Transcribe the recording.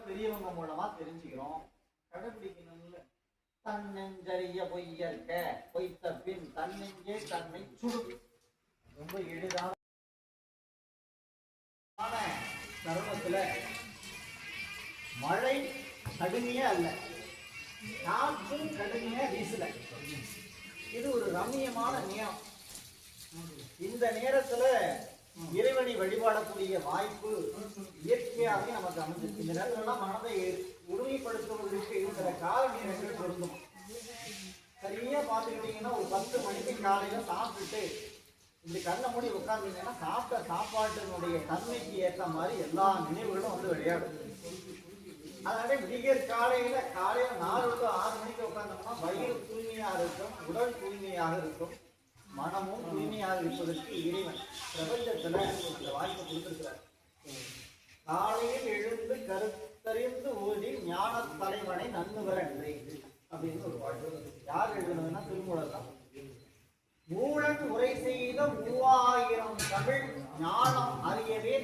பெரியவங்க மூலமா தெரிஞ்சுக்கிறோம், கடைபிடிக்கணும்ல. தன்னெஞ்சறிய பொய்யற்க பொய்த்த பின் தன்னெஞ்சே தன்னை சுடு. ரொம்ப எளிதான தருணத்துல மழை கடுமையே அல்ல, காற்றும் கடுமையா வீசல. இது ஒரு ரம்மியமான நேரம். இந்த நேரத்துல இறைவனை வழிபாடக்கூடிய வாய்ப்பு இயற்கையாகவே நமக்கு அமைஞ்சிருக்கு. இந்த நேரத்துலாம் மனதை உறுதிப்படுத்துவதற்கு இருக்கிற கால நேரங்கள் பொருந்தும். சரியா பார்த்துக்கிட்டீங்கன்னா ஒரு 10 மணிக்கு காலையில சாப்பிட்டுட்டு இப்படி கண்ணை மூடி உட்கார்ந்தீங்கன்னா சாப்பிட்ட சாப்பாட்டினுடைய தன்மைக்கு ஏற்ற மாதிரி எல்லா நினைவுகளும் வந்து விளையாடும். அதனால விடியற் காலையில 4 to 6 மணிக்கு உட்கார்ந்தோம்னா வயிறு தூய்மையாக இருக்கும், உடல் தூய்மையாக இருக்கும், மனமும் தூய்மையாக இருப்பதற்கு இறைவன் பிரபஞ்சத்துல இந்த வாய்ப்பை கொடுத்திருக்கிறார். காலையில் எழுந்து கருத்தறிந்து ஊதி ஞான தலைவனை நன்னுவர் அன்றே அப்படின்னு ஒரு வாழ்க்கை. யார் எழுதுனதுன்னா திருமூலர் தான். மூலன் உரை செய்த 3000 தமிழ் ஞானம் அறியவே